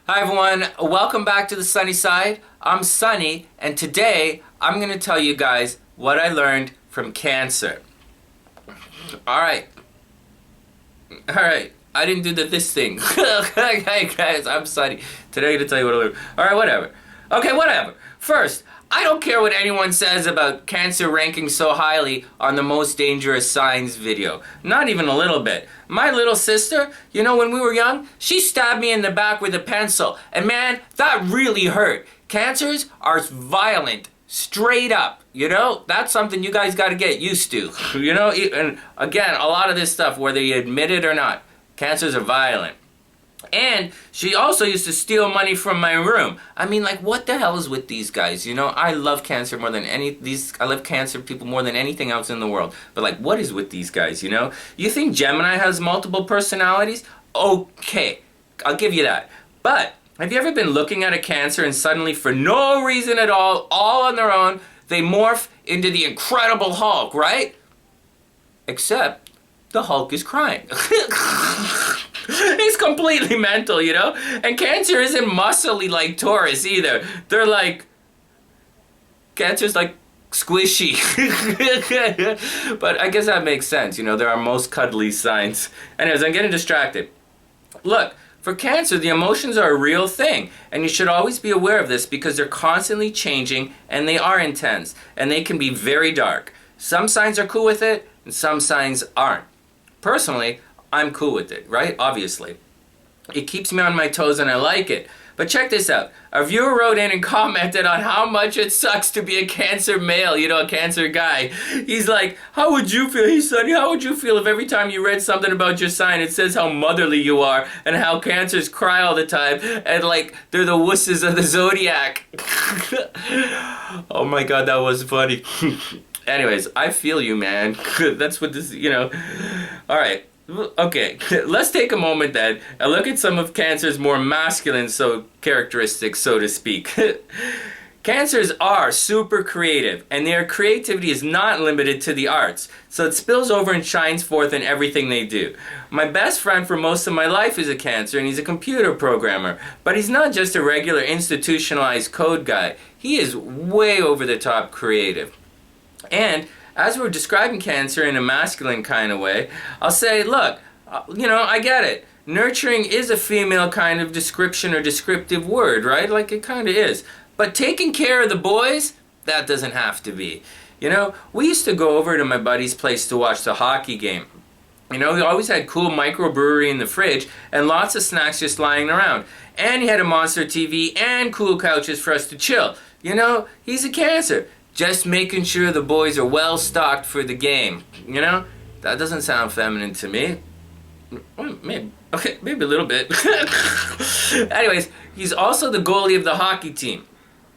Hi everyone, welcome back to the sunny side. I'm Sunny, and today I'm going to tell you guys what I learned from Cancer. Alright, I didn't do this thing. Hey guys, I'm Sunny. Today I'm going to tell you what I learned. Alright, whatever. Okay, whatever. First, I don't care what anyone says about Cancer ranking so highly on the most dangerous signs video. Not even a little bit. My little sister, you know, when we were young, she stabbed me in the back with a pencil. And man, that really hurt. Cancers are violent. Straight up. You know, that's something you guys got to get used to. You know, and again, a lot of this stuff, whether you admit it or not, cancers are violent. And she also used to steal money from my room. I mean, like, what the hell is with these guys? You know, I love Cancer more than I love Cancer people more than anything else in the world. But like, what is with these guys, you know? You think Gemini has multiple personalities? Okay, I'll give you that. But have you ever been looking at a Cancer and suddenly, for no reason at all on their own, they morph into the Incredible Hulk, right? Except the Hulk is crying. He's completely mental, you know? And Cancer isn't muscly like Taurus either. They're like... Cancer's like squishy. But I guess that makes sense, you know? They're our most cuddly signs. Anyways, I'm getting distracted. Look, for Cancer, the emotions are a real thing. And you should always be aware of this because they're constantly changing and they are intense. And they can be very dark. Some signs are cool with it and some signs aren't. Personally, I'm cool with it, right? Obviously. It keeps me on my toes and I like it. But check this out. A viewer wrote in and commented on how much it sucks to be a Cancer male, you know, a Cancer guy. He's like, how would you feel? Hey, Sonny, how would you feel if every time you read something about your sign, it says how motherly you are and how Cancers cry all the time and like they're the wusses of the zodiac. Oh my God, that was funny. Anyways, I feel you, man. That's what this, you know. All right. Okay, let's take a moment then and look at some of Cancer's more masculine characteristics, so to speak. Cancers are super creative, and their creativity is not limited to the arts, so it spills over and shines forth in everything they do. My best friend for most of my life is a Cancer, and he's a computer programmer, but he's not just a regular institutionalized code guy. He is way over the top creative. And as we're describing Cancer in a masculine kind of way, I'll say, look, you know, I get it. Nurturing is a female kind of description or descriptive word, right? Like it kind of is. But taking care of the boys, that doesn't have to be. You know, we used to go over to my buddy's place to watch the hockey game. You know, he always had cool microbrewery in the fridge and lots of snacks just lying around. And he had a monster TV and cool couches for us to chill. You know, he's a Cancer. Just making sure the boys are well stocked for the game. You know? That doesn't sound feminine to me. Well, maybe. Okay, maybe a little bit. Anyways, he's also the goalie of the hockey team.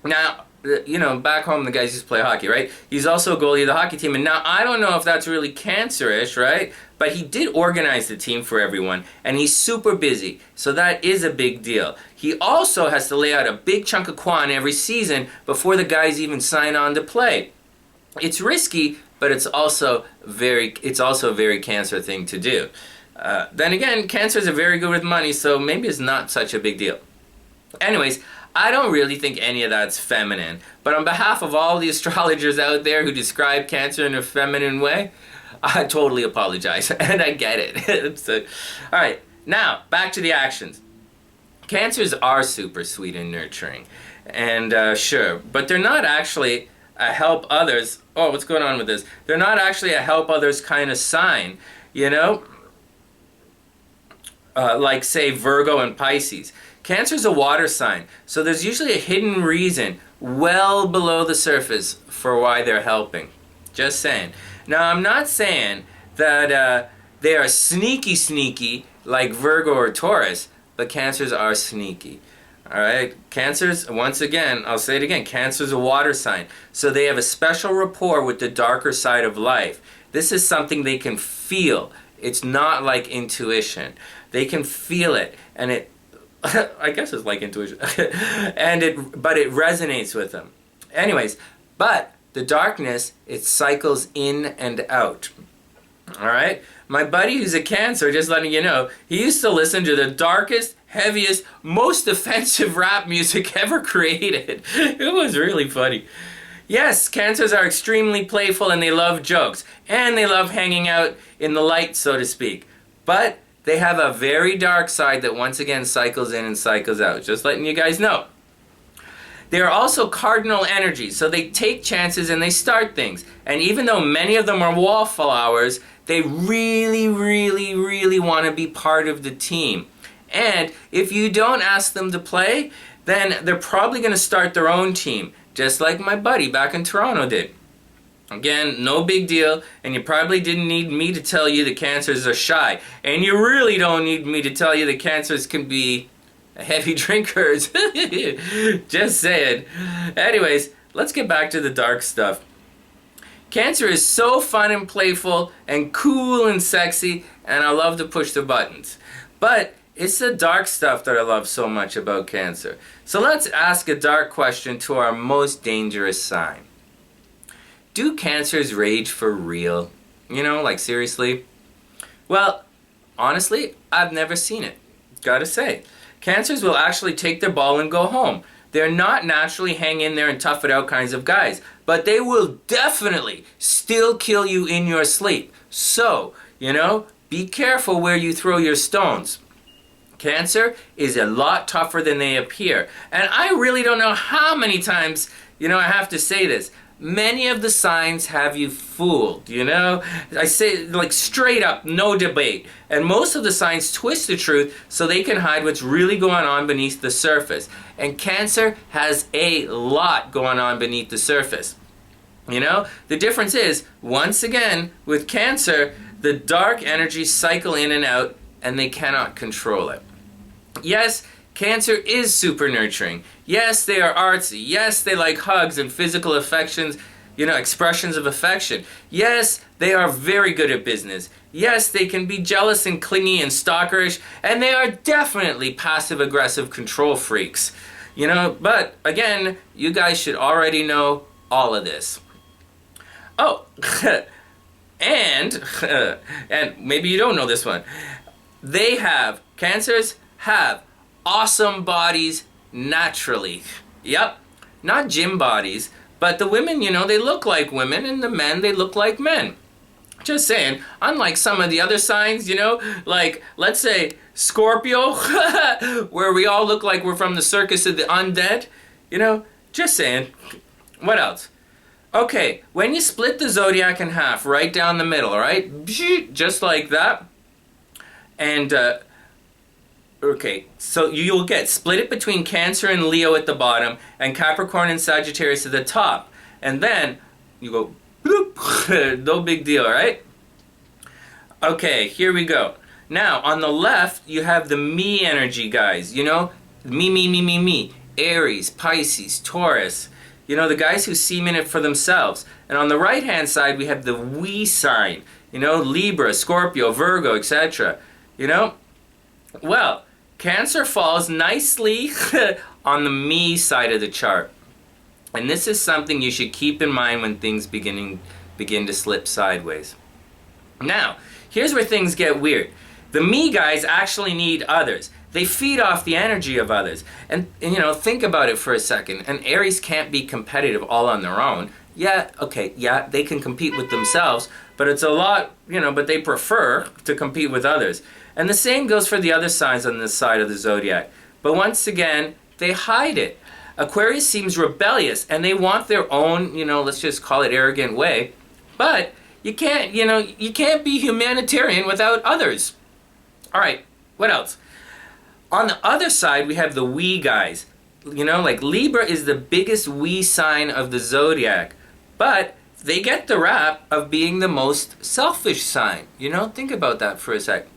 Now, you know, back home the guys used to play hockey, right? He's also a goalie of the hockey team. And now, I don't know if that's really Cancer-ish, right? But he did organize the team for everyone. And he's super busy. So that is a big deal. He also has to lay out a big chunk of quan every season before the guys even sign on to play. It's risky, but it's also a very Cancer thing to do. Then again, Cancers are very good with money, so maybe it's not such a big deal. Anyways, I don't really think any of that's feminine. But on behalf of all the astrologers out there who describe Cancer in a feminine way, I totally apologize. And I get it. So, alright, now, back to the actions. Cancers are super sweet and nurturing. And sure, but they're not actually a help others. Oh, what's going on with this? They're not actually a help others kind of sign. You know? Like, say, Virgo and Pisces. Cancer's a water sign, so there's usually a hidden reason well below the surface for why they're helping. Just saying. Now, I'm not saying that they are sneaky like Virgo or Taurus, but Cancers are sneaky. Alright? Cancers, once again, I'll say it again, Cancer's a water sign, so they have a special rapport with the darker side of life. This is something they can feel. It's not like intuition. They can feel it, and it I guess it's like intuition. But it resonates with them. Anyways, but the darkness, it cycles in and out. Alright? My buddy who's a Cancer, just letting you know, he used to listen to the darkest, heaviest, most offensive rap music ever created. It was really funny. Yes, Cancers are extremely playful and they love jokes. And they love hanging out in the light, so to speak. But they have a very dark side that once again cycles in and cycles out. Just letting you guys know. They are also cardinal energies, so they take chances and they start things. And even though many of them are wallflowers, they really, really, really want to be part of the team. And if you don't ask them to play, then they're probably going to start their own team, just like my buddy back in Toronto did. Again, no big deal, and you probably didn't need me to tell you that Cancers are shy. And you really don't need me to tell you that Cancers can be heavy drinkers. Just saying. Anyways, let's get back to the dark stuff. Cancer is so fun and playful and cool and sexy, and I love to push the buttons. But it's the dark stuff that I love so much about Cancer. So let's ask a dark question to our most dangerous sign. Do Cancers rage for real? You know, like seriously? Well, honestly, I've never seen it. Gotta say. Cancers will actually take their ball and go home. They're not naturally hang in there and tough it out kinds of guys. But they will definitely still kill you in your sleep. So, you know, be careful where you throw your stones. Cancer is a lot tougher than they appear. And I really don't know how many times, you know, I have to say this. Many of the signs have you fooled, you know? I say, like, straight up, no debate. And most of the signs twist the truth so they can hide what's really going on beneath the surface. And Cancer has a lot going on beneath the surface. You know? The difference is, once again, with Cancer, the dark energies cycle in and out, and they cannot control it. Yes, Cancer is super nurturing. Yes, they are artsy. Yes, they like hugs and physical affections, you know, expressions of affection. Yes, they are very good at business. Yes, they can be jealous and clingy and stalkerish, and they are definitely passive-aggressive control freaks. You know, but again, you guys should already know all of this. Oh, and maybe you don't know this one. Cancers have awesome bodies naturally. Yep, not gym bodies, but the women, you know, they look like women, and the men, they look like men. Just saying, unlike some of the other signs, you know, like, let's say, Scorpio, where we all look like we're from the circus of the undead, you know, just saying. What else? Okay, when you split the zodiac in half, right down the middle, right? Just like that. And, okay, so you'll get split it between Cancer and Leo at the bottom and Capricorn and Sagittarius at the top. And then you go, bloop, no big deal, right? Okay, here we go. Now, on the left, you have the me energy, guys. You know, me. Aries, Pisces, Taurus. You know, the guys who seem in it for themselves. And on the right-hand side, we have the we sign. You know, Libra, Scorpio, Virgo, etc. You know? Well, Cancer falls nicely on the me side of the chart. And this is something you should keep in mind when things begin to slip sideways. Now, here's where things get weird. The me guys actually need others. They feed off the energy of others. And you know, think about it for a second. And Aries can't be competitive all on their own. Yeah, okay, yeah, they can compete with themselves, but it's a lot, you know, but they prefer to compete with others. And the same goes for the other signs on this side of the zodiac. But once again, they hide it. Aquarius seems rebellious, and they want their own, you know, let's just call it arrogant way. But you can't, you know, you can't be humanitarian without others. All right, what else? On the other side, we have the we guys. You know, like Libra is the biggest we sign of the zodiac. But they get the rap of being the most selfish sign. You know, think about that for a sec.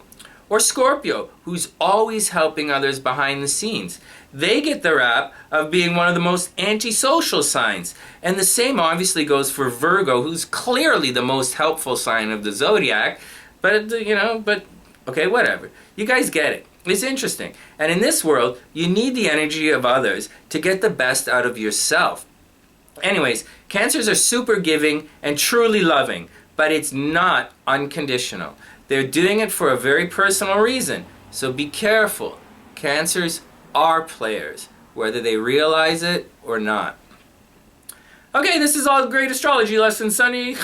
Or Scorpio, who's always helping others behind the scenes. They get the rap of being one of the most antisocial signs. And the same obviously goes for Virgo, who's clearly the most helpful sign of the zodiac. But, you know, okay, whatever. You guys get it. It's interesting. And in this world, you need the energy of others to get the best out of yourself. Anyways, Cancers are super giving and truly loving, but it's not unconditional. They're doing it for a very personal reason, so be careful. Cancers are players, whether they realize it or not. Okay, this is all a great astrology lesson, Sonny.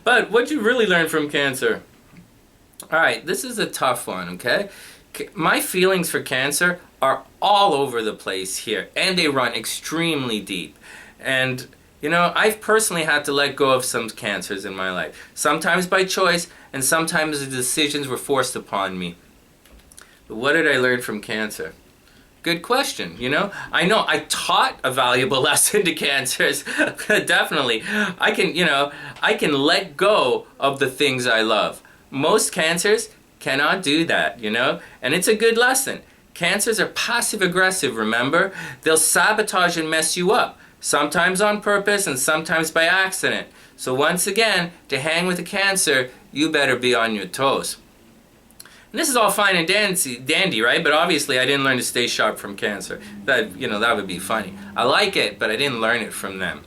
But what'd you really learn from Cancer? Alright, this is a tough one, okay? My feelings for Cancer are all over the place here, and they run extremely deep. And, you know, I've personally had to let go of some Cancers in my life. Sometimes by choice, and sometimes the decisions were forced upon me. But what did I learn from Cancer? Good question, you know? I know I taught a valuable lesson to Cancers. Definitely. I can let go of the things I love. Most Cancers cannot do that, you know? And it's a good lesson. Cancers are passive aggressive, remember? They'll sabotage and mess you up. Sometimes on purpose and sometimes by accident. So once again, to hang with a Cancer, you better be on your toes. And this is all fine and dandy, right? But obviously I didn't learn to stay sharp from Cancer. That would be funny. I like it, but I didn't learn it from them.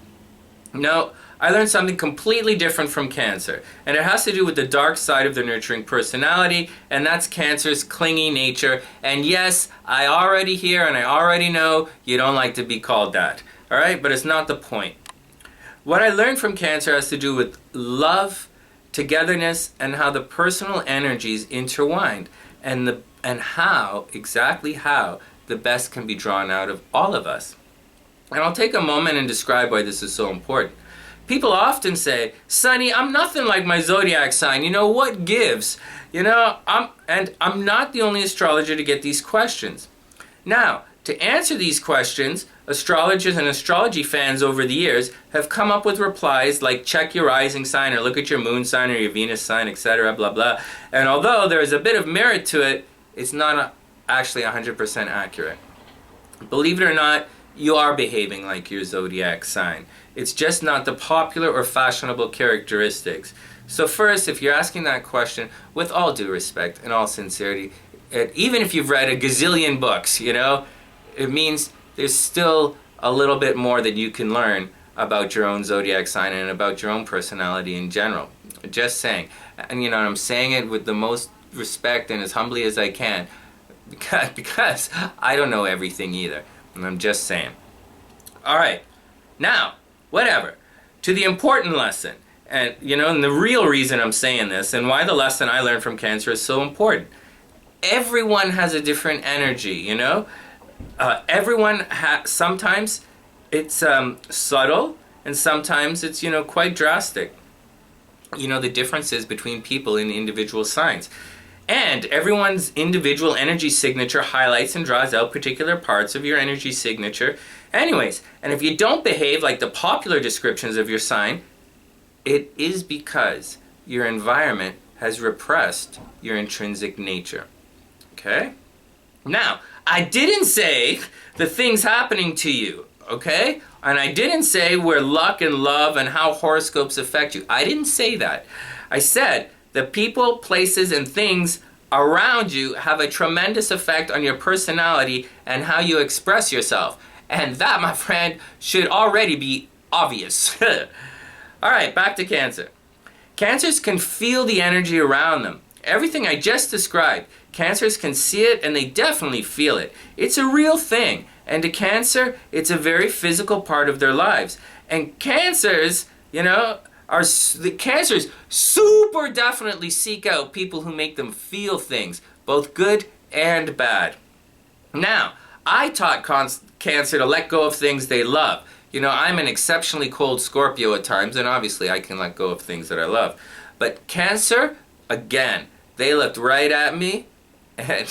No, I learned something completely different from Cancer. And it has to do with the dark side of their nurturing personality, and that's Cancer's clingy nature. And yes, I already hear and I already know you don't like to be called that. Alright, but it's not the point. What I learned from Cancer has to do with love, togetherness, and how the personal energies intertwined, and exactly how the best can be drawn out of all of us. And I'll take a moment and describe why this is so important. People often say, Sonny, I'm nothing like my zodiac sign. You know, what gives? You know, I'm not the only astrologer to get these questions. Now, to answer these questions, astrologers and astrology fans over the years have come up with replies like check your rising sign or look at your moon sign or your Venus sign, etc., blah, blah. And although there is a bit of merit to it, it's not actually 100% accurate. Believe it or not, you are behaving like your zodiac sign. It's just not the popular or fashionable characteristics. So first, if you're asking that question, with all due respect and all sincerity, even if you've read a gazillion books, you know, it means there's still a little bit more that you can learn about your own zodiac sign and about your own personality in general. Just saying. And you know, I'm saying it with the most respect and as humbly as I can because I don't know everything either. And I'm just saying. Alright, now, whatever. To the important lesson. And you know, and the real reason I'm saying this and why the lesson I learned from Cancer is so important. Everyone has a different energy, you know? Sometimes it's subtle and sometimes it's, you know, quite drastic. You know, the differences between people in individual signs. And everyone's individual energy signature highlights and draws out particular parts of your energy signature. Anyways, and if you don't behave like the popular descriptions of your sign, it is because your environment has repressed your intrinsic nature. Okay? Now, I didn't say the things happening to you, okay? And I didn't say where luck and love and how horoscopes affect you. I didn't say that. I said the people, places, and things around you have a tremendous effect on your personality and how you express yourself. And that, my friend, should already be obvious. Alright, back to Cancer. Cancers can feel the energy around them. Everything I just described, Cancers can see it and they definitely feel it. It's a real thing. And to Cancer, it's a very physical part of their lives. And Cancers, you know, the Cancers super definitely seek out people who make them feel things, both good and bad. Now, I taught Cancer to let go of things they love. You know, I'm an exceptionally cold Scorpio at times, and obviously I can let go of things that I love. But Cancer, again, they looked right at me,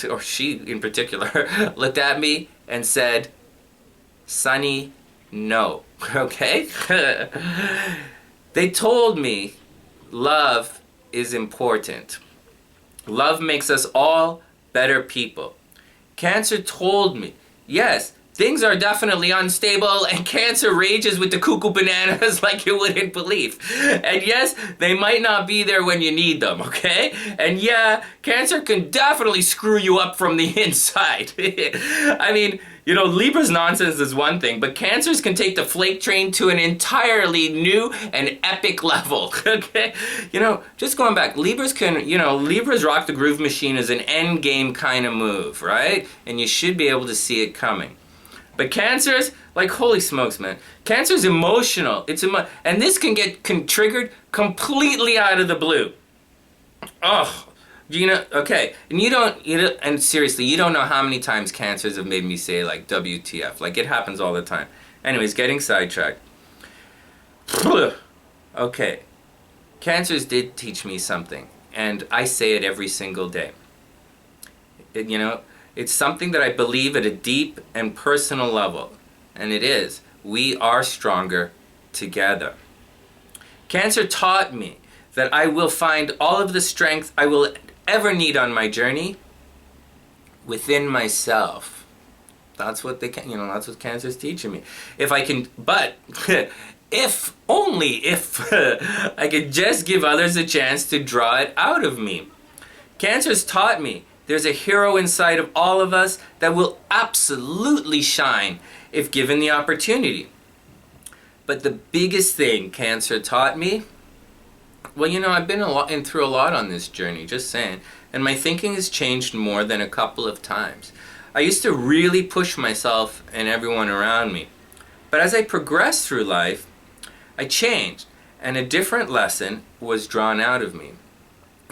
or she in particular, looked at me and said, Sonny, no. Okay? They told me love is important. Love makes us all better people. Cancer told me, yes, things are definitely unstable, and Cancer rages with the cuckoo bananas like you wouldn't believe. And yes, they might not be there when you need them, okay? And yeah, Cancer can definitely screw you up from the inside. I mean, you know, Libra's nonsense is one thing, but Cancers can take the flake train to an entirely new and epic level, okay? You know, just going back, Libras can, you know, Libra's Rock the Groove Machine is an end game kind of move, right? And you should be able to see it coming. But Cancers, like, holy smokes, man. Cancer's emotional. And this can get triggered completely out of the blue. Oh. You know, okay, and and seriously, you don't know how many times Cancers have made me say, like, WTF. Like, it happens all the time. Anyways, getting sidetracked. Okay, Cancers did teach me something, and I say it every single day. You know, it's something that I believe at a deep and personal level, and it is, we are stronger together. Cancer taught me that I will find all of the strength I will ever need on my journey within myself. That's what that's what Cancer's teaching me. If I can, but if I could just give others a chance to draw it out of me. Cancer's taught me there's a hero inside of all of us that will absolutely shine if given the opportunity. But the biggest thing Cancer taught me, well, you know, I've been through a lot on this journey, just saying, and my thinking has changed more than a couple of times. I used to really push myself and everyone around me. But as I progressed through life, I changed, and a different lesson was drawn out of me.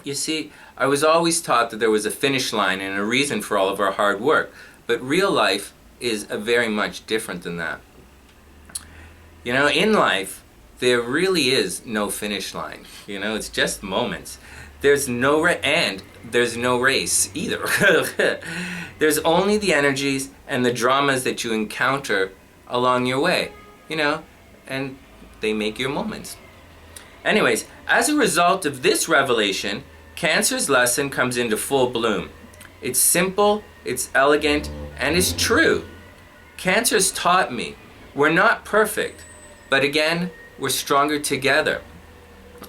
You see, I was always taught that there was a finish line and a reason for all of our hard work, but real life is very much different than that. You know, in life, there really is no finish line. You know, it's just moments. There's no there's no race either. There's only the energies and the dramas that you encounter along your way, you know, and they make your moments. Anyways, as a result of this revelation, Cancer's lesson comes into full bloom. It's simple, it's elegant, and it's true. Cancer's taught me we're not perfect, but again, we're stronger together.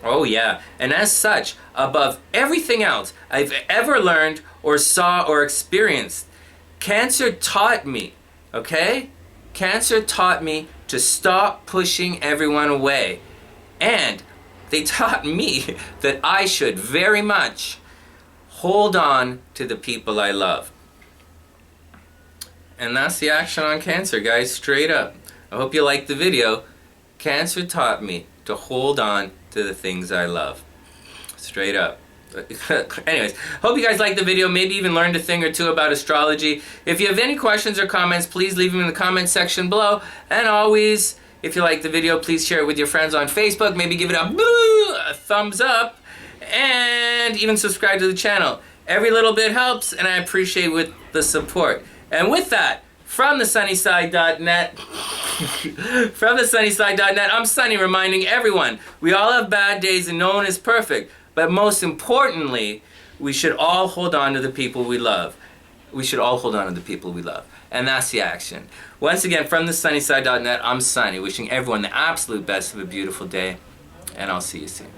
Oh yeah, and as such, above everything else I've ever learned or saw or experienced, Cancer taught me, okay? Cancer taught me to stop pushing everyone away. And they taught me that I should very much hold on to the people I love. And that's the action on Cancer, guys, straight up. I hope you liked the video. Cancer taught me to hold on to the things I love. Straight up. Anyways, hope you guys liked the video, maybe even learned a thing or two about astrology. If you have any questions or comments, please leave them in the comment section below. And always, if you like the video, please share it with your friends on Facebook. Maybe give it a thumbs up. And even subscribe to the channel. Every little bit helps, and I appreciate the support. And with that, from the sunnyside.net, I'm Sonny, reminding everyone, we all have bad days and no one is perfect. But most importantly, we should all hold on to the people we love. We should all hold on to the people we love. And that's the action. Once again, from the sunnyside.net, I'm Sonny, wishing everyone the absolute best of a beautiful day. And I'll see you soon.